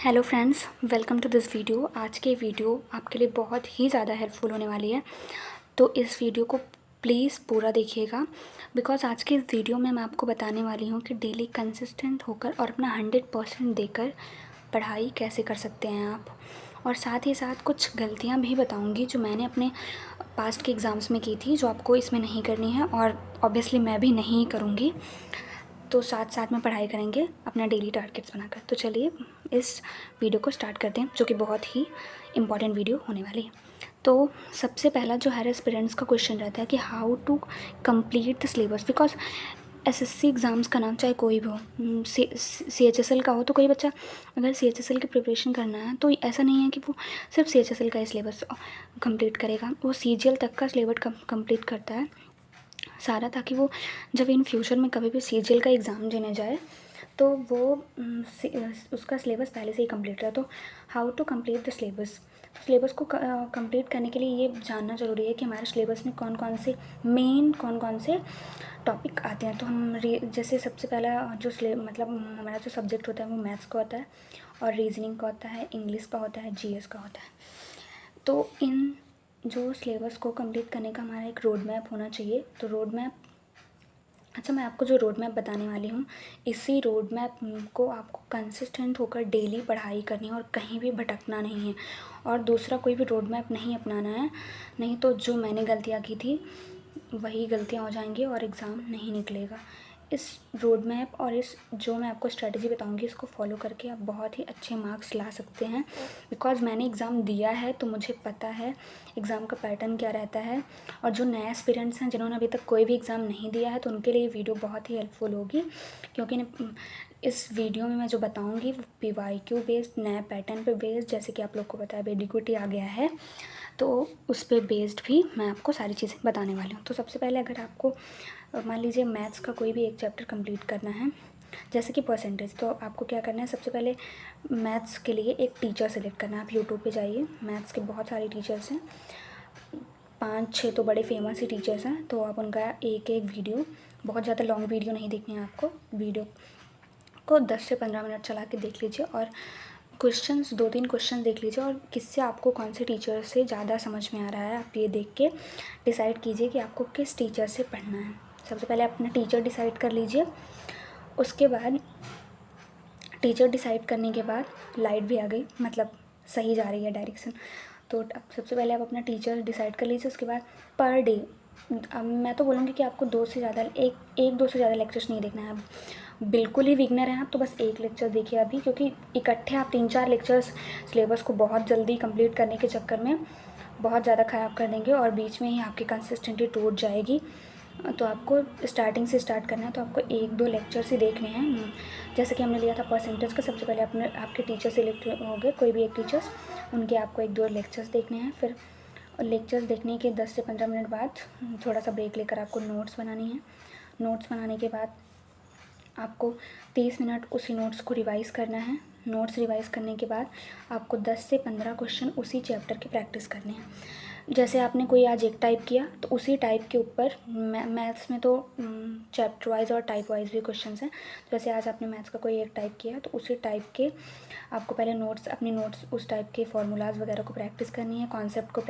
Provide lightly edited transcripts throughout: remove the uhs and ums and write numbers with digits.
Hello friends, welcome to this video. आज की video आपके लिए बहुत ही ज़्यादा हेल्पफुल होने वाली है, तो इस वीडियो को प्लीज़ पूरा देखिएगा। बिकॉज आज की इस वीडियो में मैं आपको बताने वाली हूँ कि डेली कंसिस्टेंट होकर और अपना 100% देकर पढ़ाई कैसे कर सकते हैं आप। और साथ ही साथ कुछ गलतियाँ भी बताऊँगी जो मैंने अपने पास्ट के एग्ज़ाम्स में की थी, जो आपको इसमें नहीं करनी है और ऑब्वियसली मैं भी नहीं करूँगी। तो साथ साथ में पढ़ाई करेंगे अपना डेली टारगेट्स बनाकर। तो चलिए इस वीडियो को स्टार्ट करते हैं, जो कि बहुत ही इम्पॉर्टेंट वीडियो होने वाली है। तो सबसे पहला जो हर एस्पिरेंट्स का क्वेश्चन रहता है कि how to complete the syllabus. Because SSC exams का नाम चाहे कोई भी हो, CHSL का हो, तो कोई बच्चा अगर CHSL की प्रिपरेशन करना है तो ऐसा नहीं है कि वो सिर्फ CHSL का ही सिलेबस कंप्लीट करेगा, वो CGL तक का सिलेबस कंप्लीट करता है सारा, ताकि वो जब इन फ्यूचर में कभी भी CGL का एग्ज़ाम देने जाए तो वो उसका सिलेबस पहले से ही कंप्लीट रहा। तो how to complete the syllabus. Syllabus को कंप्लीट करने के लिए ये जानना ज़रूरी है कि हमारे सिलेबस में कौन कौन से टॉपिक आते हैं। तो हम जैसे सबसे पहला जो मतलब हमारा जो सब्जेक्ट होता है वो मैथ्स का होता है, और रीजनिंग का होता है, इंग्लिश का होता है, GS का होता है। तो इन जो सिलेबस को कंप्लीट करने का हमारा एक रोड मैप होना चाहिए। तो रोड मैप, अच्छा, मैं आपको जो रोड मैप बताने वाली हूँ, इसी रोड मैप को आपको कंसिस्टेंट होकर डेली पढ़ाई करनी है और कहीं भी भटकना नहीं है, और दूसरा कोई भी रोड मैप नहीं अपनाना है। नहीं तो जो मैंने गलतियाँ की थी वही गलतियाँ हो जाएंगी और एग्ज़ाम नहीं निकलेगा। इस रोड मैप और इस जो मैं आपको स्ट्रेटजी बताऊंगी, इसको फॉलो करके आप बहुत ही अच्छे मार्क्स ला सकते हैं। बिकॉज़ मैंने एग्ज़ाम दिया है तो मुझे पता है एग्ज़ाम का पैटर्न क्या रहता है। और जो नए एस्पिरेंट्स हैं जिन्होंने अभी तक कोई भी एग्ज़ाम नहीं दिया है, तो उनके लिए वीडियो बहुत ही हेल्पफुल होगी, क्योंकि इस वीडियो में मैं जो बताऊंगी वो PYQ बेस्ड, नए पैटर्न पे बेस्ड, जैसे कि आप लोग को पता है बेडिक्विटी आ गया है, तो उस पर बेस्ड भी मैं आपको सारी चीज़ें बताने वाली हूँ। तो सबसे पहले अगर आपको मान लीजिए मैथ्स का कोई भी एक चैप्टर कंप्लीट करना है, जैसे कि परसेंटेज, तो आपको क्या करना है, सबसे पहले मैथ्स के लिए एक टीचर सेलेक्ट करना है। आप यूट्यूब पे जाइए, मैथ्स के बहुत सारे टीचर्स हैं, 5-6 तो बड़े फेमस ही टीचर्स हैं। तो आप उनका एक एक वीडियो, बहुत ज़्यादा लॉन्ग वीडियो नहीं देखनी है आपको, वीडियो को 10 से 15 मिनट चला के देख लीजिए, और क्वेश्चंस 2-3 क्वेश्चन देख लीजिए, और किससे आपको कौन से टीचर से ज़्यादा समझ में आ रहा है, आप ये देख के डिसाइड कीजिए कि आपको किस टीचर से पढ़ना है। सबसे पहले अपना टीचर डिसाइड कर लीजिए। उसके बाद टीचर डिसाइड करने के बाद लाइट भी आ गई, मतलब सही जा रही है डायरेक्शन। तो अब सबसे पहले आप अपना टीचर डिसाइड कर लीजिए। उसके बाद पर डे, अब मैं तो बोलूँगी कि आपको 2 से ज़्यादा एक 2 से ज़्यादा लेक्चर्स नहीं देखना है। अब बिल्कुल ही बिगनर हैं आप तो बस एक लेक्चर देखिए अभी, क्योंकि इकट्ठे आप 3-4 लेक्चर्स सिलेबस को बहुत जल्दी कंप्लीट करने के चक्कर में बहुत ज़्यादा ख़राब कर देंगे और बीच में ही आपकी कंसिस्टेंसी टूट जाएगी। तो आपको स्टार्टिंग से स्टार्ट करना है, तो आपको 1-2 लेक्चर्स ही देखने हैं। जैसे कि हमने लिया था परसेंटेज का, सबसे पहले अपने आपके टीचर सेलेक्ट हो गए, कोई भी एक टीचर्स, उनके आपको 1-2 लेक्चर्स देखने हैं। फिर लेक्चर्स देखने के 10 से 15 मिनट बाद थोड़ा सा ब्रेक लेकर आपको नोट्स बनानी है। नोट्स बनाने के बाद आपको 30 मिनट उसी नोट्स को रिवाइज़ करना है। नोट्स रिवाइज़ करने के बाद आपको 10 से 15 क्वेश्चन उसी चैप्टर की प्रैक्टिस करने हैं। जैसे आपने कोई आज एक टाइप किया तो उसी टाइप के ऊपर मैथ्स में तो चैप्टर वाइज और टाइप वाइज भी क्वेश्चंस हैं। जैसे आज आपने मैथ्स का कोई एक टाइप किया तो उसी टाइप के आपको पहले अपनी नोट्स उस टाइप के फार्मूलाज वगैरह को प्रैक्टिस करनी है, कॉन्सेप्ट को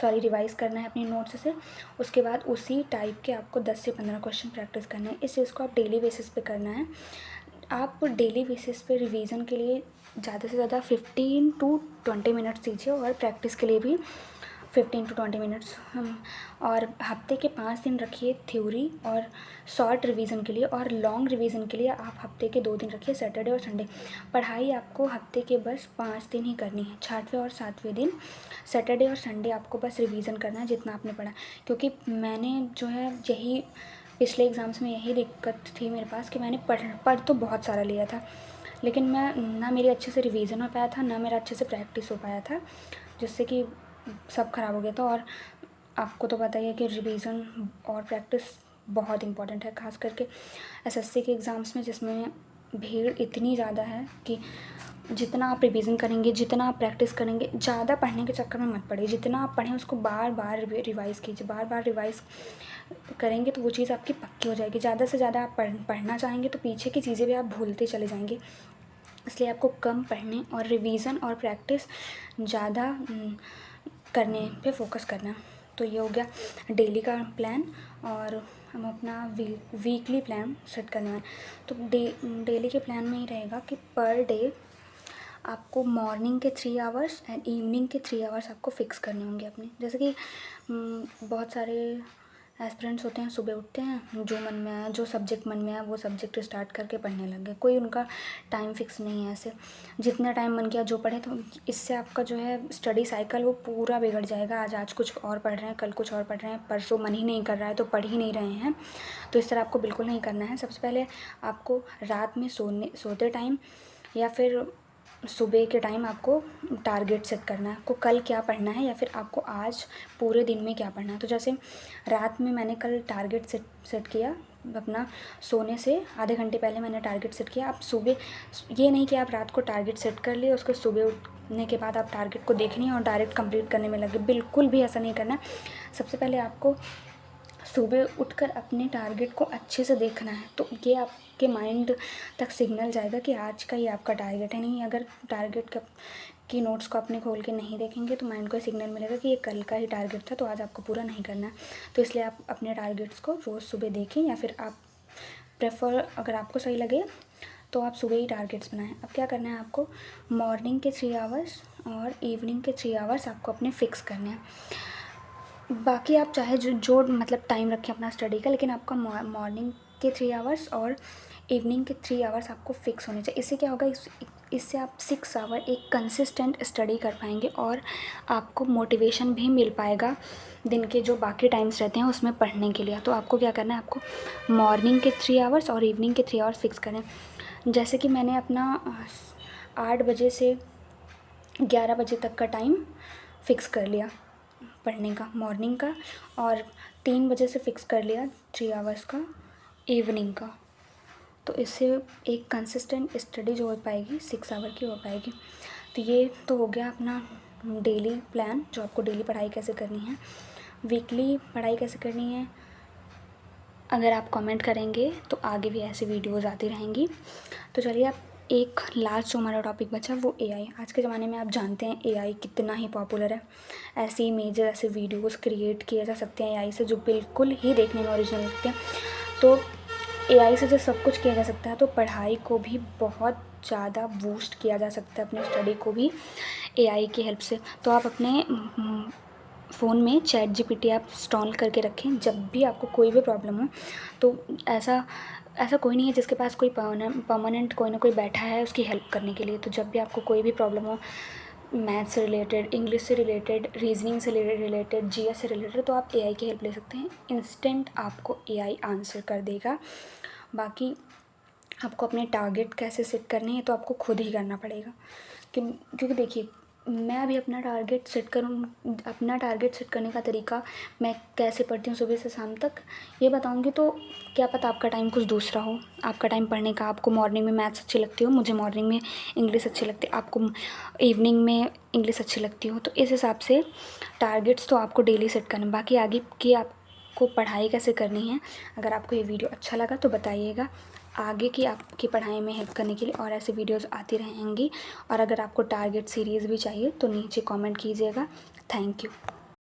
रिवाइज़ करना है अपनी नोट्स से। उसके बाद उसी टाइप के आपको 10 से 15 क्वेश्चन प्रैक्टिस करने हैं। इस चीज़ को आप डेली बेसिस पे करना है। आप डेली बेसिस पे रिवीजन के लिए ज़्यादा से ज़्यादा 15 to 20 मिनट्स दीजिए, और प्रैक्टिस के लिए भी 15 to 20 मिनट्स। और हफ्ते के 5 दिन रखिए थ्योरी और शॉर्ट रिवीजन के लिए, और लॉन्ग रिवीजन के लिए आप हफ्ते के 2 दिन रखिए, सैटरडे और संडे। पढ़ाई आपको हफ्ते के बस 5 दिन ही करनी है, 6वें और 7वें दिन, सैटरडे और संडे आपको बस रिवीजन करना है जितना आपने पढ़ा। क्योंकि मैंने जो है यही पिछले एग्ज़ाम्स में यही दिक्कत थी मेरे पास कि मैंने पढ़ तो बहुत सारा लिया था, लेकिन मैं ना मेरी अच्छे से रिवीजन हो पाया था, ना मेरा अच्छे से प्रैक्टिस हो पाया था, जिससे कि सब ख़राब हो गया था। और आपको तो पता ही है कि रिवीजन और प्रैक्टिस बहुत इंपॉर्टेंट है, खास करके एसएससी के एग्ज़ाम्स में, जिसमें भीड़ इतनी ज़्यादा है कि जितना आप रिवीजन करेंगे, जितना आप प्रैक्टिस करेंगे, ज़्यादा पढ़ने के चक्कर में मत पड़िए। जितना आप पढ़ें उसको बार बार रिवाइज़ कीजिए, बार बार रिवाइज़ करेंगे तो वो चीज़ आपकी पक्की हो जाएगी। ज़्यादा से ज़्यादा आप पढ़ना चाहेंगे तो पीछे की चीज़ें भी आप भूलते चले जाएंगे। इसलिए आपको कम पढ़ने और रिवीजन और प्रैक्टिस ज़्यादा करने पे फोकस करना है। तो ये हो गया डेली का प्लान, और हम अपना वीकली प्लान सेट करने वाले। तो डेली के प्लान में ही रहेगा कि पर डे आपको मॉर्निंग के 3 आवर्स एंड इवनिंग के 3 आवर्स आपको फिक्स करने होंगे अपने। जैसे कि बहुत सारे एस्पिरेंट्स होते हैं, सुबह उठते हैं, जो मन में आया, जो सब्जेक्ट मन में आया वो सब्जेक्ट स्टार्ट करके पढ़ने लग गए। कोई उनका टाइम फिक्स नहीं है, ऐसे जितना टाइम मन किया जो पढ़े। तो इससे आपका जो है स्टडी साइकिल वो पूरा बिगड़ जाएगा। आज कुछ और पढ़ रहे हैं, कल कुछ और पढ़ रहे हैं, परसों मन ही नहीं कर रहा है तो पढ़ ही नहीं रहे हैं। तो इस तरह आपको बिल्कुल नहीं करना है। सबसे पहले आपको रात में सोते टाइम या फिर सुबह के टाइम आपको टारगेट सेट करना है, आपको कल क्या पढ़ना है या फिर आपको आज पूरे दिन में क्या पढ़ना है। तो जैसे रात में मैंने कल टारगेट सेट किया, अपना सोने से आधे घंटे पहले मैंने टारगेट सेट किया। आप सुबह, ये नहीं कि आप रात को टारगेट सेट कर लिए, उसको सुबह उठने के बाद आप टारगेट को देख नहीं और डायरेक्ट कंप्लीट करने में लगे, बिल्कुल भी ऐसा नहीं करना। सबसे पहले आपको सुबह उठकर अपने टारगेट को अच्छे से देखना है। तो ये आपके माइंड तक सिग्नल जाएगा कि आज का ये आपका टारगेट है। नहीं, अगर टारगेट की नोट्स को अपने खोल के नहीं देखेंगे तो माइंड को सिग्नल मिलेगा कि ये कल का ही टारगेट था, तो आज आपको पूरा नहीं करना है। तो इसलिए आप अपने टारगेट्स को रोज़ सुबह देखें, या फिर आप अगर आपको सही लगे तो आप सुबह ही टारगेट्स बनाएं। अब क्या करना है, आपको मॉर्निंग के 3 आवर्स और इवनिंग के 3 आवर्स आपको अपने फ़िक्स करने हैं। बाकी आप चाहे जो मतलब टाइम रखें अपना स्टडी का, लेकिन आपका मॉर्निंग के 3 आवर्स और इवनिंग के 3 आवर्स आपको फ़िक्स होने चाहिए। इससे क्या होगा, इससे आप 6 आवर एक कंसिस्टेंट स्टडी कर पाएंगे और आपको मोटिवेशन भी मिल पाएगा दिन के जो बाकी टाइम्स रहते हैं उसमें पढ़ने के लिए। तो आपको क्या करना है, आपको मॉर्निंग के 3 आवर्स और इवनिंग के 3 आवर्स फ़िक्स करें। जैसे कि मैंने अपना 8 बजे से 11 बजे तक का टाइम फ़िक्स कर लिया पढ़ने का मॉर्निंग का, और 3 बजे से फ़िक्स कर लिया 3 आवर्स का इवनिंग का। तो इससे एक कंसिस्टेंट स्टडी जो हो पाएगी 6 आवर की हो पाएगी। तो ये तो हो गया अपना डेली प्लान, जो आपको डेली पढ़ाई कैसे करनी है, वीकली पढ़ाई कैसे करनी है। अगर आप कमेंट करेंगे तो आगे भी ऐसी वीडियोज़ आती रहेंगी। तो चलिए, आप एक लास्ट जो हमारा टॉपिक बचा वो एआई। आज के ज़माने में आप जानते हैं एआई कितना ही पॉपुलर है। ऐसे इमेजेस, ऐसे वीडियोस क्रिएट किए जा सकते हैं एआई से जो बिल्कुल ही देखने में ओरिजिनल लगते हैं। तो एआई से जब सब कुछ किया जा सकता है तो पढ़ाई को भी बहुत ज़्यादा बूस्ट किया जा सकता है, अपनी स्टडी को भी एआई की हेल्प से। तो आप अपने फ़ोन में ChatGPT आप इंस्टॉल करके रखें। जब भी आपको कोई भी प्रॉब्लम हो, तो ऐसा कोई नहीं है जिसके पास कोई परमानेंट कोई ना कोई बैठा है उसकी हेल्प करने के लिए। तो जब भी आपको कोई भी प्रॉब्लम हो, मैथ्स से रिलेटेड, इंग्लिश से रिलेटेड, रीजनिंग से रिलेटेड, जीएस से रिलेटेड, तो आप एआई की हेल्प ले सकते हैं। इंस्टेंट आपको एआई आंसर कर देगा। बाकी आपको अपने टारगेट कैसे सेट करने हैं तो आपको खुद ही करना पड़ेगा। क्योंकि देखिए, मैं अभी अपना टारगेट सेट करने का तरीका, मैं कैसे पढ़ती हूँ सुबह से शाम तक, ये बताऊँगी। तो क्या पता आपका टाइम कुछ दूसरा हो, आपका टाइम पढ़ने का, आपको मॉर्निंग में मैथ्स अच्छी लगती हो, मुझे मॉर्निंग में इंग्लिश अच्छी लगती है, आपको इवनिंग में इंग्लिश अच्छी लगती हो। तो इस हिसाब से टारगेट्स तो आपको डेली सेट करना। बाकी आगे की आपको पढ़ाई कैसे करनी है, अगर आपको ये वीडियो अच्छा लगा तो बताइएगा। आगे की आपकी पढ़ाई में हेल्प करने के लिए और ऐसे वीडियोस आती रहेंगी। और अगर आपको टारगेट सीरीज़ भी चाहिए तो नीचे कमेंट कीजिएगा। Thank you.